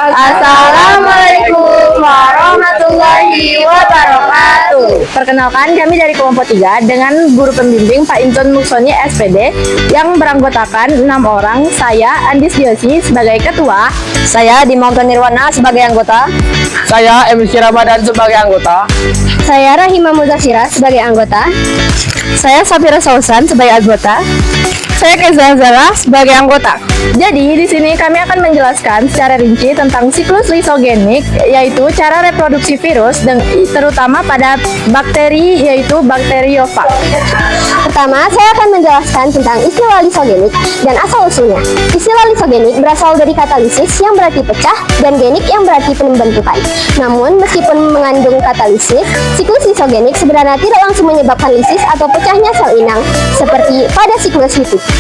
Assalamualaikum warahmatullahi wabarakatuh. Perkenalkan, kami dari kelompok 3 dengan guru pembimbing Pak Inton Muksoni SPD yang beranggotakan 6 orang. Saya Andis Diosi sebagai ketua. Saya Dimawan Nirwana sebagai anggota. Saya MC Ramadan sebagai anggota. Saya Rahima Mudasira sebagai anggota. Saya Safira Sausan sebagai anggota. Saya Keza Zara sebagai anggota. Jadi di sini kami akan menjelaskan secara rinci tentang siklus lisogenik, yaitu cara reproduksi virus dan terutama pada bakteri, yaitu bakteriofag. Pertama, saya akan menjelaskan tentang istilah lisogenik dan asal-usulnya. Istilah lisogenik berasal dari katalisis yang berarti pecah dan genik yang berarti pembentukan. Namun, meskipun mengandung katalisis, siklus lisogenik sebenarnya tidak langsung menyebabkan lisis atau pecahnya sel inang, seperti pada siklus lipid.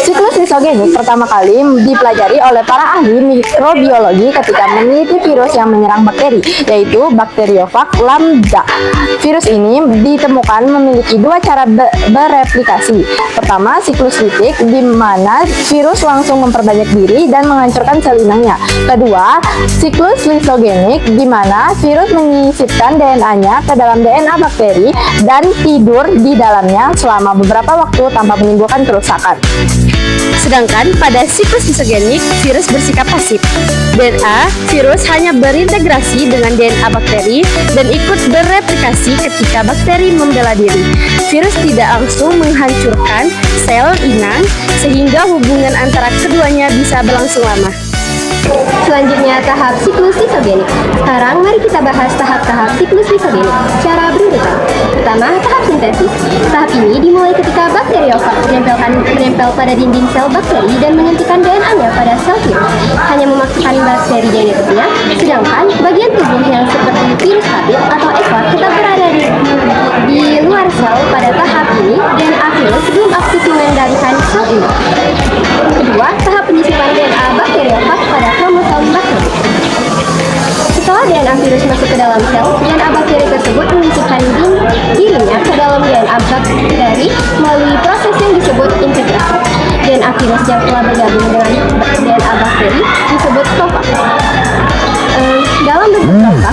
Siklus lisogenik pertama kali dipelajari oleh para ahli mikrobiologi ketika meneliti virus yang menyerang bakteri, yaitu bakteriofag lambda. Virus ini ditemukan memiliki dua cara bereplikasi. Pertama, siklus litik, di mana virus langsung memperbanyak diri dan menghancurkan sel inangnya. Kedua, siklus lisogenik, di mana virus menyisipkan DNA-nya ke dalam DNA bakteri dan tidur di dalamnya selama beberapa waktu tanpa menimbulkan kerusakan. Sedangkan pada siklus lisogenik, virus bersikap pasif. DNA virus hanya berintegrasi dengan DNA bakteri dan ikut bereplikasi ketika bakteri membela diri. Virus tidak langsung menghancurkan sel inang sehingga hubungan antara keduanya bisa berlangsung lama. Selanjutnya, tahap siklus lisogenik. Sekarang mari kita bahas tahap-tahap siklus lisogenik secara berurutan. Pertama, tahap sintesis. Tahap ini dimulai ketika bakteriofag menempel pada dinding sel bakteri dan menyuntikkan DNA-nya pada sel virus, hanya memaksakan bakteri genetiknya, sedangkan bagian tubuh yang seperti virus habit atau ekor tetap berada di luar sel. Pada tahap ini, DNA virus belum aktif mengendalikan sel ini. Kedua, tahap penyisipan DNA bakteriofag pada kromosom bakteri. Setelah DNA virus masuk ke dalam sel, DNA bakteri tersebut menyisipkan dirinya ke dalam DNA bakteri melalui proses yang disebut integrasi. DNA virus yang telah bergabung dengan DNA bakteri disebut profag. Dalam bentuk profag,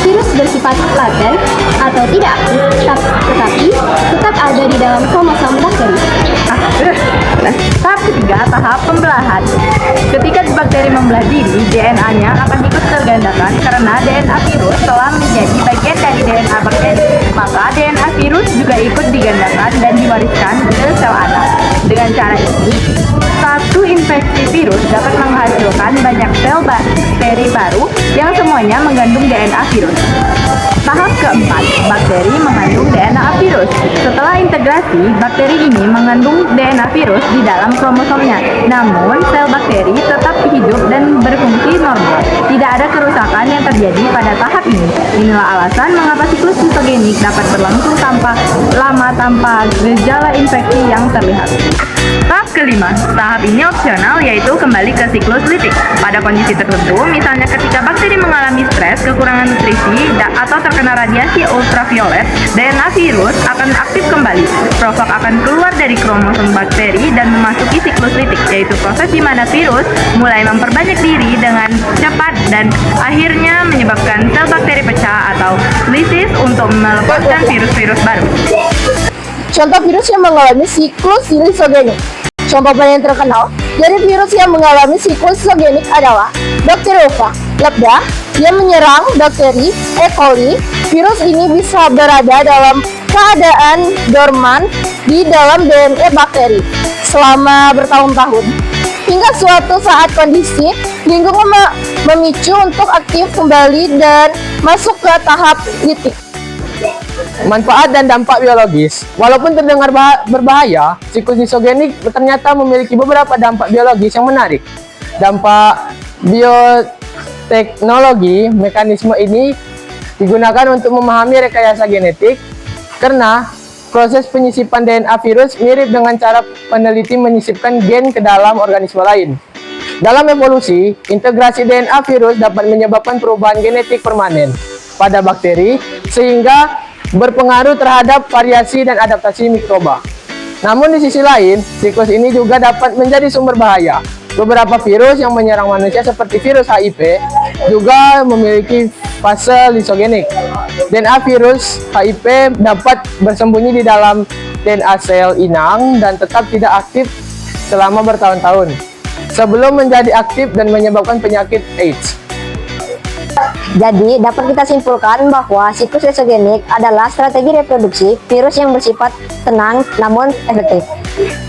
virus bersifat laten atau tidak aktif, tetapi tetap ada di dalam kromosom bakteri. Tahap ketiga, tahap pembelahan. Ketika bakteri membelah diri, DNA-nya akan ikut tergandakan karena DNA virus telah menjadi bagian dari DNA bakteri. Maka DNA virus juga ikut digandakan dan diwariskan ke sel anak. Dengan cara ini, satu infeksi virus dapat menghasilkan banyak sel bakteri baru yang semuanya mengandung DNA virus. Tahap keempat, bakteri mengandung DNA virus. Setelah integrasi, bakteri ini mengandung DNA virus di dalam kromosomnya. Namun, sel bakteri tetap hidup dan berfungsi normal. Tidak ada kerusakan yang terjadi pada tahap ini. Inilah alasan mengapa siklus lisogenik dapat berlangsung tanpa gejala infeksi yang terlihat. Tahap kelima, tahap ini opsional, yaitu kembali ke siklus litik. Pada kondisi tertentu, misalnya ketika bakteri mengalami stres, kekurangan nutrisi, atau terkena radiasi ultraviolet, DNA virus akan aktif kembali. Profag akan keluar dari kromosom bakteri dan memasuki siklus litik, yaitu proses di mana virus mulai memperbanyak diri dengan cepat dan akhirnya menyebabkan sel bakteri pecah atau lisis untuk melepaskan virus-virus baru. Contoh virus yang mengalami siklus lisogenik. Contoh yang terkenal dari virus yang mengalami siklus lisogenik adalah bakteriofag lambda yang menyerang bakteri E. coli. Virus ini bisa berada dalam keadaan dorman di dalam DNA bakteri selama bertahun-tahun, hingga suatu saat kondisi lingkungan memicu untuk aktif kembali dan masuk ke tahap litik. Manfaat dan dampak biologis. Walaupun terdengar berbahaya, siklus lisogenik ternyata memiliki beberapa dampak biologis yang menarik. Dampak bioteknologi, mekanisme ini digunakan untuk memahami rekayasa genetik karena proses penyisipan DNA virus mirip dengan cara peneliti menyisipkan gen ke dalam organisme lain. Dalam evolusi, integrasi DNA virus dapat menyebabkan perubahan genetik permanen pada bakteri sehingga berpengaruh terhadap variasi dan adaptasi mikroba. Namun di sisi lain, siklus ini juga dapat menjadi sumber bahaya. Beberapa virus yang menyerang manusia seperti virus HIV juga memiliki fase lisogenik. DNA virus HIV dapat bersembunyi di dalam DNA sel inang dan tetap tidak aktif selama bertahun-tahun sebelum menjadi aktif dan menyebabkan penyakit AIDS. Jadi, dapat kita simpulkan bahwa siklus lisogenik adalah strategi reproduksi virus yang bersifat tenang namun efektif.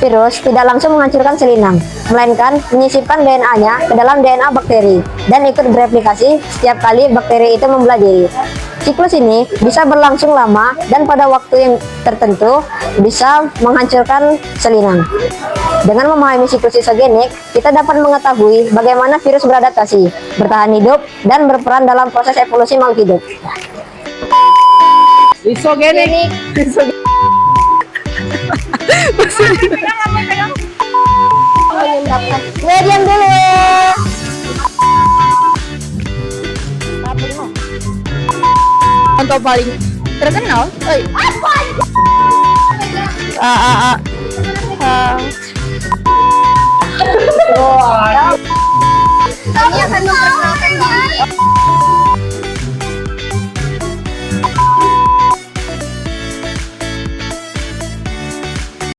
Virus tidak langsung menghancurkan sel inang, melainkan menyisipkan DNA-nya ke dalam DNA bakteri dan ikut bereplikasi setiap kali bakteri itu membelah diri. Siklus ini bisa berlangsung lama dan pada waktu yang tertentu bisa menghancurkan sel inang. Dengan memahami siklus lisogenik, kita dapat mengetahui bagaimana virus beradaptasi, bertahan hidup, dan berperan dalam proses evolusi makhluk hidup. Lisogenik. Gue diam dulu. Contoh paling terkenal, Kami akan memperkenalkan